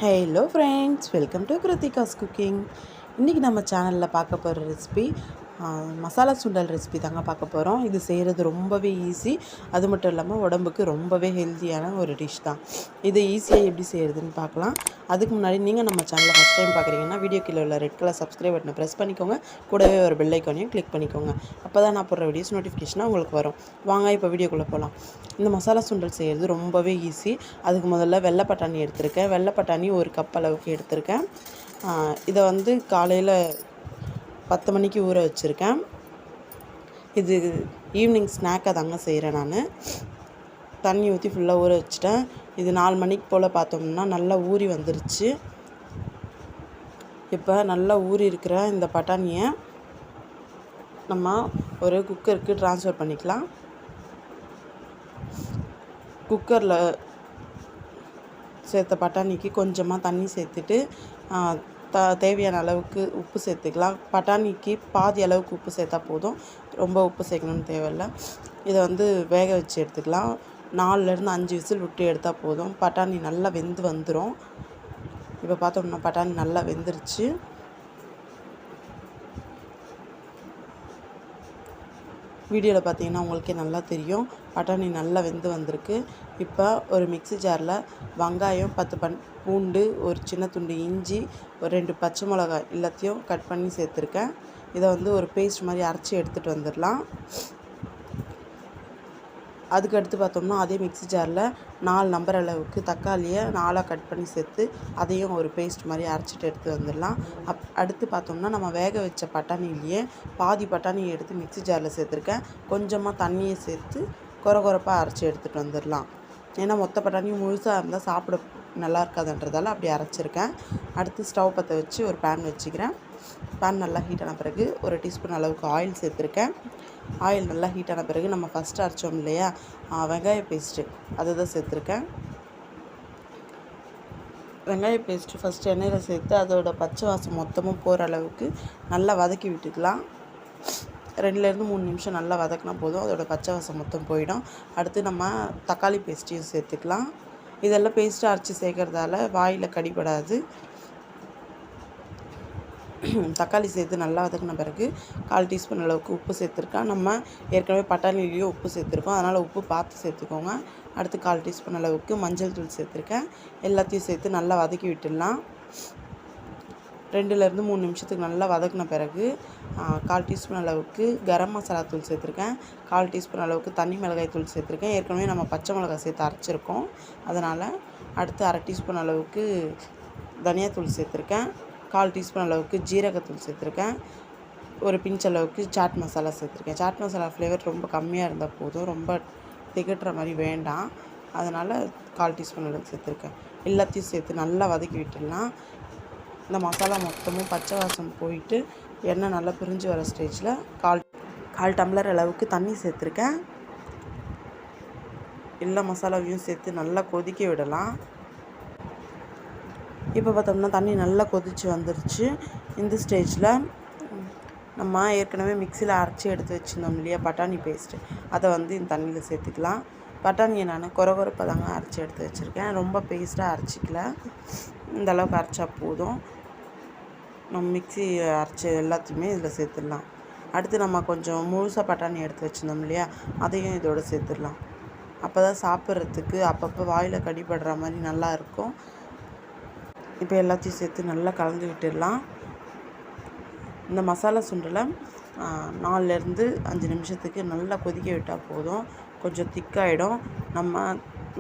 Hello friends, welcome to Kiruthika's cooking. இன்றைக்கி நம்ம சேனலில் பார்க்க போகிற ரெசிபி மசாலா சுண்டல் ரெசிபி தாங்க பார்க்க போகிறோம். இது செய்கிறது ரொம்பவே ஈஸி. அது மட்டும் இல்லாமல் உடம்புக்கு ரொம்பவே ஹெல்த்தியான ஒரு டிஷ் தான். இது ஈஸியாக எப்படி செய்கிறதுன்னு பார்க்கலாம். அதுக்கு முன்னாடி நீங்கள் நம்ம சேனலை ஃபஸ்ட் டைம் பார்க்குறீங்கன்னா வீடியோ கீழே உள்ள ரெட் கலர் சப்ஸ்கிரைப் பட்டனை ப்ரெஸ் பண்ணிக்கோங்க. கூடவே ஒரு பெல் ஐக்கானையும் கிளிக் பண்ணிக்கோங்க. அப்போ தான் நான் போடுற வீடியோஸ் நோட்டிஃபிகேஷனாக உங்களுக்கு வரும். வாங்க இப்போ வீடியோக்குள்ளே போகலாம். இந்த மசாலா சுண்டல் செய்கிறது ரொம்பவே ஈஸி. அதுக்கு முதல்ல வெள்ளை பட்டாணி எடுத்திருக்கேன். வெள்ளை பட்டாணி ஒரு கப் அளவுக்கு எடுத்திருக்கேன். இதை வந்து காலையில் 10 மணிக்கு ஊற வச்சுருக்கேன். இது ஈவினிங் ஸ்நாக்காக தாங்க செய்கிறேன். நான் தண்ணி ஊற்றி ஃபுல்லாக ஊற வச்சுட்டேன். இது 4 மணிக்கு போல் பார்த்தோம்னா நல்லா ஊறி வந்துருச்சு. இப்போ நல்லா ஊறி இருக்கிற இந்த பட்டாணியை நம்ம ஒரு குக்கருக்கு ட்ரான்ஸ்ஃபர் பண்ணிக்கலாம். குக்கரில் சேர்த்த பட்டாணிக்கு கொஞ்சமாக தண்ணி சேர்த்துட்டு தேவையான அளவுக்கு உப்பு சேர்த்துக்கலாம். பட்டாணிக்கு பாதி அளவுக்கு உப்பு சேர்த்தா போதும், ரொம்ப உப்பு சேர்க்கணும்னு தேவையில்லை. இதை வந்து வேக வச்சு எடுத்துக்கலாம். 4லேருந்து 5 விசில் விட்டு எடுத்தால் போதும். பட்டாணி நல்லா வெந்து வந்துடும். இப்போ பார்த்தோம்னா பட்டாணி நல்லா வெந்துருச்சு. வீடியோவில் பார்த்தீங்கன்னா உங்களுக்கே நல்லா தெரியும், பட்டாணி நல்லா வெந்து வந்திருக்கு. இப்போ ஒரு மிக்ஸி ஜாரில் வெங்காயம், 10 பூண்டு, ஒரு சின்ன துண்டு இஞ்சி, ஒரு 2 பச்சை மிளகாய் எல்லாத்தையும் கட் பண்ணி சேர்த்துருக்கேன். இதை வந்து ஒரு பேஸ்ட் மாதிரி அரைச்சி எடுத்துகிட்டு வந்துடலாம். அதுக்கு அடுத்து பார்த்தோம்னா அதே மிக்ஸி ஜாரில் 4 நம்பர் அளவுக்கு தக்காளியை 4ஆக கட் பண்ணி சேர்த்து அதையும் ஒரு பேஸ்ட் மாதிரி அரைச்சிட்டு எடுத்து வந்துடலாம். அடுத்து பார்த்தோம்னா நம்ம வேக வச்ச பட்டாணிலேயே பாதி பட்டாணியை எடுத்து மிக்ஸி ஜாரில் சேர்த்துருக்கேன். கொஞ்சமாக தண்ணியை சேர்த்து கொரகொரப்பாக அரைச்சி எடுத்துகிட்டு வந்துடலாம். ஏன்னா மொத்த பட்டாணியும் முழுசாக இருந்தால் சாப்பிட நல்லா இருக்காதுன்றதால அப்படி அரைச்சிருக்கேன். அடுத்து ஸ்டவ் பற்ற வச்சு ஒரு பேன் வச்சுக்கிறேன். பேன் நல்லா ஹீட் ஆன பிறகு ஒரு டீஸ்பூன் அளவுக்கு ஆயில் சேர்த்துருக்கேன். ஆயில் நல்லா ஹீட் ஆன பிறகு நம்ம ஃபஸ்ட்டு அரைச்சோம் இல்லையா வெங்காய பேஸ்ட்டு, அதை தான் சேர்த்துருக்கேன். வெங்காய பேஸ்ட்டு ஃபஸ்ட்டு எண்ணெயில் சேர்த்து அதோட பச்சை வாசம் மொத்தமும் போகிற அளவுக்கு நல்லா வதக்கி விட்டுக்கலாம். 2லேருந்து 3 நிமிஷம் நல்லா வதக்கினா போதும், அதோட பச்சை வாசம் மொத்தம் போயிடும். அடுத்து நம்ம தக்காளி பேஸ்ட்டையும் சேர்த்துக்கலாம். இதெல்லாம் பேஸ்ட்டு அரைச்சி சேர்க்குறதால வாயில் கடிபடாது. தக்காளி சேர்த்து நல்லா வதக்கின பிறகு 1/4 டீஸ்பூன் அளவுக்கு உப்பு சேர்த்துருக்கேன். நம்ம ஏற்கனவே பட்டாணிலேயும் உப்பு சேர்த்துருக்கோம், அதனால் உப்பு பார்த்து சேர்த்துக்கோங்க. அடுத்து 1/4 டீஸ்பூன் அளவுக்கு மஞ்சள் தூள் சேர்த்துருக்கேன். எல்லாத்தையும் சேர்த்து நல்லா வதக்கி விட்டுடலாம். 2லேருந்து 3 நிமிஷத்துக்கு நல்லா வதக்கின பிறகு 1/4 டீஸ்பூன் அளவுக்கு கரம் மசாலா தூள் சேர்த்துருக்கேன். 1/4 டீஸ்பூன் அளவுக்கு தனி மிளகாய் தூள் சேர்த்துருக்கேன். ஏற்கனவே நம்ம பச்சை மிளகாய் சேர்த்து அரைச்சிருக்கோம், அதனால். அடுத்து 1/2 டீஸ்பூன் அளவுக்கு தனியாத்தூள் சேர்த்துருக்கேன். 1/4 டீஸ்பூன் அளவுக்கு ஜீரகத்தூள் சேர்த்துருக்கேன். ஒரு பிஞ்ச் அளவுக்கு சாட் மசாலா சேர்த்துருக்கேன். சாட் மசாலா ஃப்ளேவர் ரொம்ப கம்மியாக இருந்தால் போதும், ரொம்ப திகட்டுற மாதிரி வேண்டாம், அதனால் 1/4 டீஸ்பூன் அளவுக்கு சேர்த்துருக்கேன். எல்லாத்தையும் சேர்த்து நல்லா வதக்கி விட்டுடலாம். இந்த மசாலா மொத்தமும் பச்சை வாசம் போயிட்டு எண்ணெய் நல்லா பிரிஞ்சு வர ஸ்டேஜில் 1/4 டம்ளர் அளவுக்கு தண்ணி சேர்த்துருக்கேன். எல்லா மசாலாவையும் சேர்த்து நல்லா கொதிக்க விடலாம். இப்போ பார்த்தோம்னா தண்ணி நல்லா கொதித்து வந்துருச்சு. இந்த ஸ்டேஜில் நம்ம ஏற்கனவே மிக்சியில் அரைச்சி எடுத்து வச்சுருந்தோம் இல்லையா பட்டாணி பேஸ்ட்டு, அதை வந்து இந்த தண்ணியில் சேர்த்துக்கலாம். பட்டாணியை நான் கொரகொரப்பாக தாங்க அரைச்சி எடுத்து வச்சுருக்கேன், ரொம்ப பேஸ்ட்டாக அரைச்சிக்கல. இந்த அளவுக்கு அரைச்சா போதும். நம்ம மிக்சி அரைச்ச எல்லாத்தையுமே இதில் சேர்த்துடலாம். அடுத்து நம்ம கொஞ்சம் முழுசாக பட்டாணி எடுத்து வச்சுருந்தோம் இல்லையா, அதையும் இதோடு சேர்த்துடலாம். அப்போ தான் சாப்பிட்றதுக்கு அப்பப்போ வாயில் கடிபடுற மாதிரி நல்லா இருக்கும். இப்போ எல்லாத்தையும் சேர்த்து நல்லா கலந்து விட்டுடலாம். இந்த மசாலா சுண்டலை 4லேருந்து 5 நிமிஷத்துக்கு நல்லா கொதிக்க விட்டால் போதும், கொஞ்சம் திக்காகிடும். நம்ம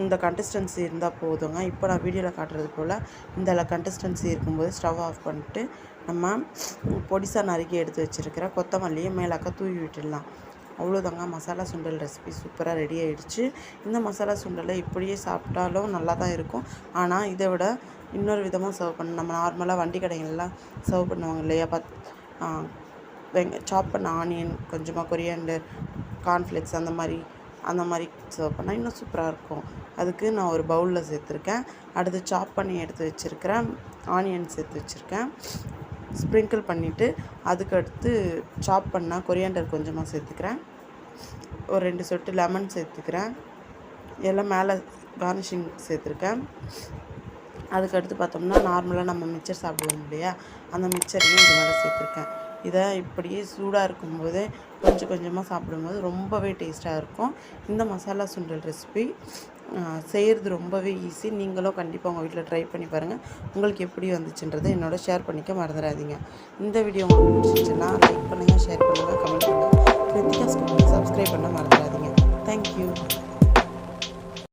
இந்த கன்சிஸ்டன்சி இருந்தால் போதுங்க. இப்போ நான் வீடியோவில் காட்டுறது போல் இந்த கன்சிஸ்டன்சி இருக்கும்போது ஸ்டவ் ஆஃப் பண்ணிட்டு நம்ம பொடிசாக நறுக்கி எடுத்து வச்சுருக்கிற கொத்தமல்லியை மேலாக்க தூவி விட்டுடலாம். அவ்வளோதாங்க, மசாலா சுண்டல் ரெசிபி சூப்பராக ரெடி ஆகிடுச்சு. இந்த மசாலா சுண்டலை இப்படியே சாப்பிட்டாலும் நல்லா தான் இருக்கும். ஆனால் இதை விட இன்னொரு விதமாக சர்வ் பண்ண, நம்ம நார்மலாக வண்டி கடைகள்லாம் சர்வ் பண்ணுவாங்க இல்லையா, சாப் பண்ண ஆனியன், கொஞ்சமாக கொரியாண்டர், கார்ன்ஃப்ளெக்ஸ் அந்த மாதிரி சர்வ் பண்ணால் இன்னும் சூப்பராக இருக்கும். அதுக்கு நான் ஒரு பவுலில் சேர்த்துருக்கேன். அடுத்து சாப் பண்ணி எடுத்து வச்சுருக்கிறேன் ஆனியன் சேர்த்து வச்சுருக்கேன். ஸ்ப்ரிங்கிள் பண்ணிவிட்டு அதுக்கு அடுத்து சாப் பண்ணால் கொரியாண்டர் கொஞ்சமாக சேர்த்துக்கிறேன். ஒரு 2 சொட்டு லெமன் சேர்த்துக்கிறேன். எல்லாம் மேலே கார்னிஷிங் சேர்த்துருக்கேன். அதுக்கடுத்து பார்த்தோம்னா நார்மலாக நம்ம மிக்சர் சாப்பிடுவோம் இல்லையா, அந்த மிக்சரையும் இது மேலே சேர்த்துருக்கேன். இதை இப்படியே சூடாக இருக்கும்போது கொஞ்சம் கொஞ்சமாக சாப்பிடும்போது ரொம்பவே டேஸ்ட்டாக இருக்கும். இந்த மசாலா சுண்டல் ரெசிபி செய்கிறது ரொம்பவே ஈஸி. நீங்களும் கண்டிப்பாக உங்கள் வீட்டில் ட்ரை பண்ணி பாருங்கள். உங்களுக்கு எப்படி வந்துச்சுன்றதை என்னோட ஷேர் பண்ணிக்க மறந்துடாதீங்க. இந்த வீடியோ உங்களுக்கு பிடிச்சிச்சுன்னா லைக் பண்ணுங்கள், ஷேர் பண்ணுங்கள், கமெண்ட் பண்ணுங்கள். கிருத்திகாஸ் சப்ஸ்கிரைப் பண்ண மறந்துடாதீங்க. தேங்க்யூ.